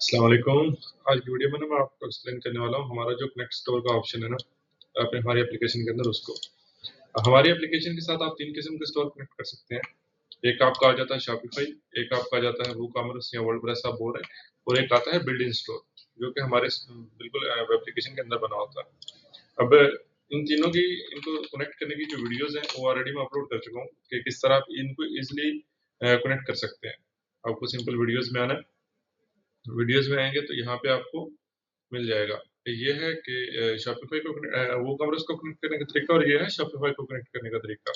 अस्सलाम वालेकुम। आज की वीडियो में ना मैं आपको एक्सप्लेन करने वाला हूँ हमारा जो कनेक्ट स्टोर का ऑप्शन है ना अपने हमारी एप्लीकेशन के अंदर उसको। हमारी एप्लीकेशन के साथ आप 3 किस्म के स्टोर कनेक्ट कर सकते हैं। एक आपका आ जाता है शॉपिफाई, एक आपका आ जाता है वूकॉमर्स या वर्डप्रेस आप बोल रहे हैं, और एक आता है बिल्ट इन स्टोर जो कि हमारे बिल्कुल एप्लीकेशन के अंदर बना होता है। अब इन तीनों की इनको कनेक्ट करने की जो वीडियोज़ हैं वो ऑलरेडी मैं अपलोड कर चुका हूँ कि किस तरह आप इनको ईज़िली कनेक्ट कर सकते हैं। आपको सिंपल वीडियोज़ में आना है, वीडियोज़ में आएँगे तो यहाँ पे आपको मिल जाएगा। ये है कि शॉपिफ़ाई को वूकॉमर्स को कनेक्ट करने का तरीका, और ये है शॉपिफ़ाई को कनेक्ट करने का तरीका।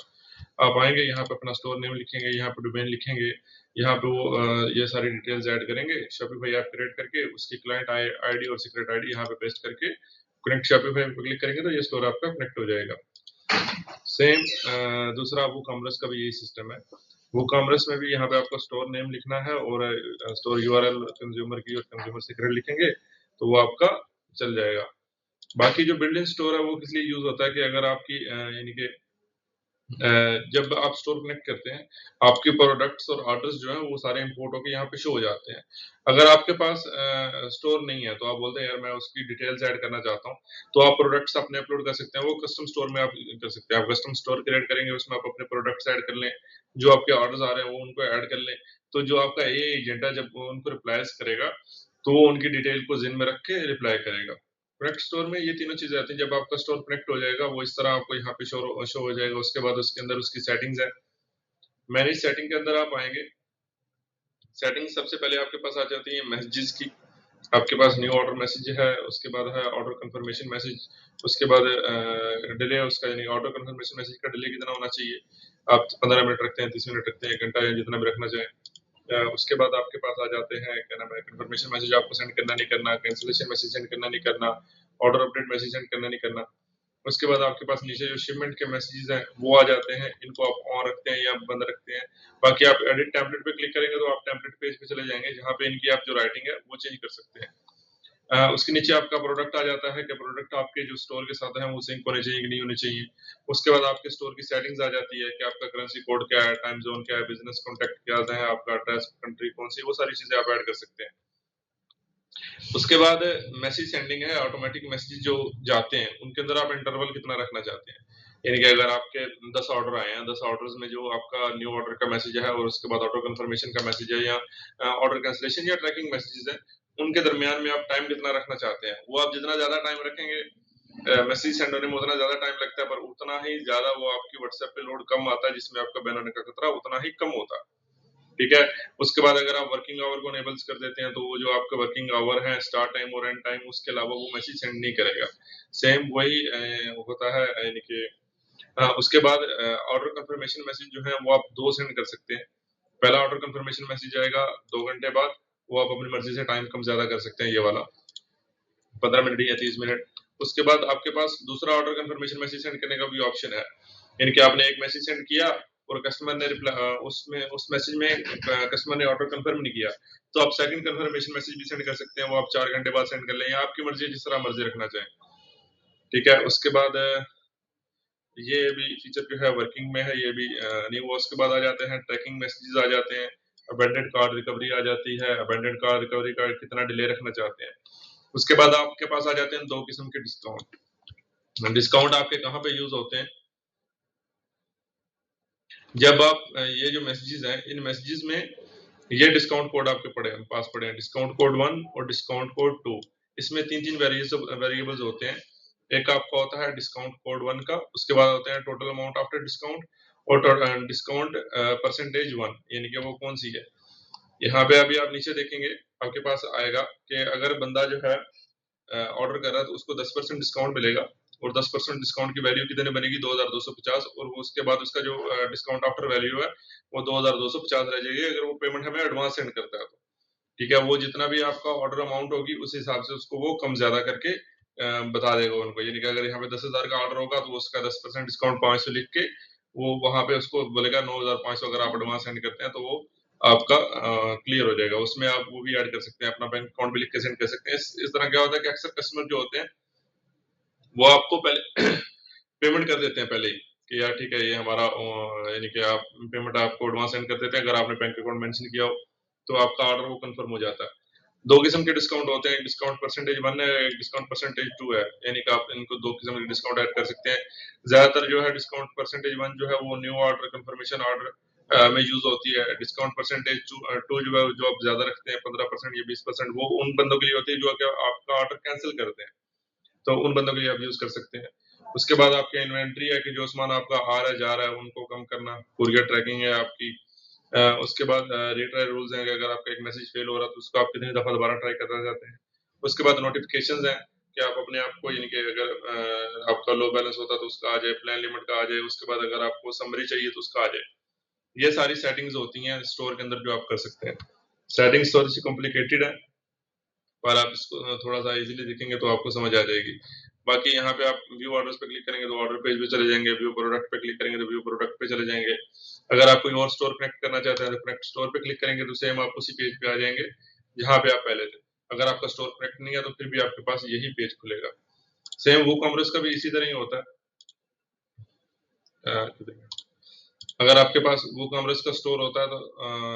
आप आएँगे यहाँ पे अपना स्टोर नेम लिखेंगे, यहाँ पे डोमेन लिखेंगे, यहाँ पे वो ये सारी डिटेल्स ऐड करेंगे, शॉपिफ़ाई ऐप क्रिएट करके उसकी क्लाइंट आईडी और सीक्रेट आईडी यहाँ पे पेस्ट करके कनेक्ट शॉपिफ़ाई पे क्लिक करेंगे तो ये स्टोर आपका कनेक्ट हो जाएगा। सेम दूसरा वूकॉमर्स का भी यही सिस्टम है। वूकॉमर्स में भी यहाँ पे आपको स्टोर नेम लिखना है और स्टोर यूआरएल कंज्यूमर की और कंज्यूमर सीक्रेट लिखेंगे तो वो आपका चल जाएगा। बाकी जो बिल्ट इन स्टोर है वो किस लिए यूज़ होता है कि अगर आपकी यानी कि जब आप स्टोर कनेक्ट करते हैं, आपके प्रोडक्ट्स और ऑर्डर्स जो हैं वो सारे इम्पोर्ट होके यहाँ पे शो हो जाते हैं। अगर आपके पास स्टोर नहीं है तो आप बोलते हैं यार मैं उसकी डिटेल्स ऐड करना चाहता हूँ, तो आप प्रोडक्ट्स अपने अपलोड कर सकते हैं, वो कस्टम स्टोर में आप कर सकते हैं। आप कस्टम स्टोर क्रिएट करेंगे, उसमें आप अपने प्रोडक्ट्स ऐड कर लें, जो आपके ऑर्डर्स आ रहे हैं वो उनको ऐड कर लें। तो जो आपका एआई एजेंट है जब वो उनको रिप्लाइज़ करेगा, तो वो उनकी डिटेल को ज़िन में रख के रिप्लाई करेगा। कनेक्ट स्टोर में ये तीनों चीज़ें आती हैं। जब आपका स्टोर कनेक्ट हो जाएगा वो इस तरह आपको यहाँ पे शो हो जाएगा। उसके बाद उसके अंदर उसकी सेटिंग्स है। मैनेज सेटिंग के अंदर आप आएँगे, सेटिंग सबसे पहले आपके पास आ जाती है मैसेजेस की। आपके पास न्यू ऑर्डर मैसेज है, उसके बाद है ऑर्डर कंफर्मेशन मैसेज, उसके बाद डिले उसका यानी ऑर्डर कंफर्मेशन मैसेज का डिले कितना होना चाहिए। आप 15 मिनट रखते हैं, 30 मिनट रखते हैं, 1 घंटा या जितना भी रखना चाहें। उसके बाद आपके पास आ जाते हैं क्या नाम है कंफर्मेशन मैसेज आपको सेंड करना नहीं करना, कैंसिलेशन मैसेज सेंड करना नहीं करना, ऑर्डर अपडेट मैसेज सेंड करना नहीं करना। उसके बाद आपके पास नीचे जो शिपमेंट के मैसेजेस हैं वो आ जाते हैं, इनको आप ऑन रखते हैं या बंद रखते हैं। बाकी आप एडिट टेम्पलेट पे क्लिक करेंगे तो आप टेम्पलेट पेज पे चले जाएंगे जहाँ पे इनकी आप जो राइटिंग है वो चेंज कर सकते हैं। उसके नीचे आपका प्रोडक्ट आ जाता है कि प्रोडक्ट आपके जो स्टोर के साथ हैं वो सिंक होने चाहिए कि नहीं होने चाहिए। उसके बाद आपके स्टोर की सेटिंग्स आ जाती है कि आपका करेंसी कोड क्या है, टाइम जोन क्या है, बिजनेस कॉन्टैक्ट क्या है, आपका एड्रेस, कंट्री कौन सी, वो सारी चीजें आप ऐड कर सकते हैं। उसके बाद मैसेज सेंडिंग है, ऑटोमेटिक मैसेज जो जाते हैं उनके अंदर आप इंटरवल कितना रखना चाहते हैं। यानी कि अगर आपके 10 ऑर्डर आए हैं, 10 ऑर्डर्स में जो आपका न्यू ऑर्डर का मैसेज है और उसके बाद ऑटो कंफर्मेशन का मैसेज है या ऑर्डर कैंसिलेशन या ट्रैकिंग मैसेजेस है, उनके दरमियान में आप टाइम कितना रखना चाहते हैं। वो आप जितना ज्यादा टाइम रखेंगे, मैसेज सेंड होने में उतना ज्यादा टाइम लगता है, पर उतना ही ज्यादा वो आपकी व्हाट्सएप पे लोड कम आता है, जिसमें आपका बैन होने का खतरा उतना ही कम होता है। ठीक है। उसके बाद अगर आप वर्किंग आवर को इनेबल्स कर देते हैं तो वो जो आपका वर्किंग आवर है, स्टार्ट टाइम और एंड टाइम, उसके अलावा वो मैसेज सेंड नहीं करेगा। सेम वही होता है यानी कि उसके बाद ऑर्डर कंफर्मेशन मैसेज जो है वो आप 2 सेंड कर सकते हैं। पहला ऑर्डर कंफर्मेशन मैसेज आएगा 2 घंटे बाद, वो आप अपनी मर्जी से टाइम कम ज्यादा कर सकते हैं, ये वाला 15 मिनट या 30 मिनट। उसके बाद आपके पास दूसरा ऑर्डर कंफर्मेशन मैसेज सेंड करने का भी ऑप्शन है। यानी कि आपने एक मैसेज सेंड किया और कस्टमर ने उसमें उस मैसेज में कस्टमर ने ऑर्डर कंफर्म नहीं किया, तो आप सेकंड कंफर्मेशन मैसेज भी सेंड कर सकते हैं। वो आप 4 घंटे बाद सेंड कर लें या आपकी मर्जी, जिस तरह मर्जी रखना चाहें। ठीक है। उसके बाद ये भी फीचर जो है वर्किंग में है, ये भी नहीं हुआ। उसके बाद आ जाते हैं ट्रैकिंग मैसेजेस आ जाते हैं, अबेंडेड कार्ड रिकवरी आ जाती है, अबेंडेड कार्ड रिकवरी का कितना डिले रखना चाहते हैं। उसके बाद आपके पास आ जाते हैं 2 किस्म के डिस्काउंट। डिस्काउंट आपके कहाँ पे यूज होते हैं, जब आप ये जो मैसेजेस हैं इन मैसेजेस में ये डिस्काउंट कोड आपके पास पड़े हैं, डिस्काउंट कोड 1 और डिस्काउंट कोड 2। इसमें 3-3 वेरिएबल्स होते हैं। एक आपका होता है डिस्काउंट कोड 1 का, उसके बाद होते हैं टोटल अमाउंट आफ्टर डिस्काउंट और डिस्काउंट परसेंटेज 1, यानी कि वो कौन सी है। यहाँ पे अभी आप नीचे देखेंगे आपके पास आएगा कि अगर बंदा जो है ऑर्डर कर रहा है तो उसको 10% डिस्काउंट मिलेगा, और 10% डिस्काउंट की वैल्यू कितने बनेगी 2250, और वो उसके बाद उसका जो डिस्काउंट आफ्टर वैल्यू है वो 2250 रह जाएगी अगर वो पेमेंट हमें एडवांस सेंड करता है तो। ठीक है। वो जितना भी आपका ऑर्डर अमाउंट होगी उस हिसाब से उसको वो कम ज्यादा करके बता देगा उनको। यानी कि अगर यहाँ पे 10,000 का ऑर्डर होगा तो उसका 10% डिस्काउंट 500 लिख के वो वहां पे उसको बोलेगा 9,500 अगर आप एडवांस सेंड करते हैं तो वो आपका क्लियर हो जाएगा। उसमें आप वो भी ऐड कर सकते हैं, अपना बैंक अकाउंट भी लिख के सेंड कर सकते हैं। इस तरह क्या होता है कि अक्सर कस्टमर जो होते हैं वो आपको पहले पेमेंट कर देते हैं पहले ही कि यार ठीक है ये हमारा यानी कि आप पेमेंट आपको एडवांस सेंड कर देते हैं। अगर आपने बैंक अकाउंट मेंशन किया हो तो आपका ऑर्डर वो कंफर्म हो जाता है। दो किस्म के डिस्काउंट होते हैं, डिस्काउंट परसेंटेज 1 है, एक डिस्काउंट परसेंटेज 2 है, यानी कि आप इनको दो किस्म के डिस्काउंट ऐड कर सकते हैं। ज्यादातर जो है डिस्काउंट परसेंटेज 1 जो है वो न्यू ऑर्डर कंफर्मेशन ऑर्डर में यूज होती है। डिस्काउंट परसेंटेज 2 जो है जो आप ज्यादा रखते हैं 15% या 20%, वो उन बंदों के लिए होती है जो कि आपका ऑर्डर कैंसिल करते हैं, तो उन बंदों के लिए आप यूज कर सकते हैं। उसके बाद आपके इन्वेंट्री है कि जो सामान आपका आ रहा है जा रहा है उनको कम करना, कुरियर ट्रैकिंग है आपकी। उसके बाद रिट्राई रूल्स हैं कि अगर आपका एक मैसेज फेल हो रहा है तो उसको आप कितनी दफा दोबारा ट्राई करना चाहते हैं। उसके बाद नोटिफिकेशंस हैं कि आप अपने आप को, यानी कि अगर आपका लो बैलेंस होता है तो उसका आ जाए, प्लान लिमिट का आ जाए। उसके बाद अगर आपको समरी चाहिए तो उसका आ जाए। ये सारी सेटिंग्स होती हैं स्टोर के अंदर जो आप कर सकते हैं। सेटिंग्स थोड़ी सी कॉम्प्लिकेटेड है, पर आप इसको थोड़ा सा इजीली देखेंगे तो आपको समझ आ जाएगी। बाकी यहाँ पे आप व्यू ऑर्डर्स पे क्लिक करेंगे तो ऑर्डर पेज पे चले जाएंगे, व्यू प्रोडक्ट पे क्लिक करेंगे तो व्यू प्रोडक्ट पे चले जाएंगे। अगर आप कोई और स्टोर कनेक्ट करना चाहते हैं तो कनेक्ट स्टोर पे क्लिक करेंगे तो सेम आप उसी पेज पे आ जाएंगे जहाँ पे आप पहले थे। अगर आपका स्टोर कनेक्ट नहीं है तो फिर भी आपके पास यही पेज खुलेगा। सेम वो कॉमर्स का भी इसी तरह ही होता है। अगर आपके पास वो कॉमर्स का स्टोर होता है तो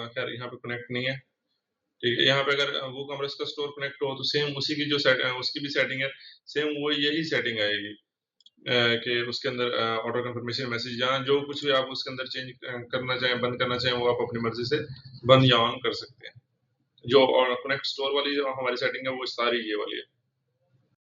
खैर यहाँ पे कनेक्ट नहीं है, ठीक है। यहाँ पे अगर वो कॉमर्स का स्टोर कनेक्ट हो तो सेम उसी की जो उसकी भी सेटिंग है, सेम वो यही सेटिंग आएगी कि उसके अंदर ऑर्डर कंफर्मेशन मैसेज या जो कुछ भी आप उसके अंदर चेंज करना चाहें, बंद करना चाहें, वो आप अपनी मर्जी से बंद या ऑन कर सकते हैं। जो कनेक्ट स्टोर वाली जो हमारी सेटिंग है वो सारी ये वाली है।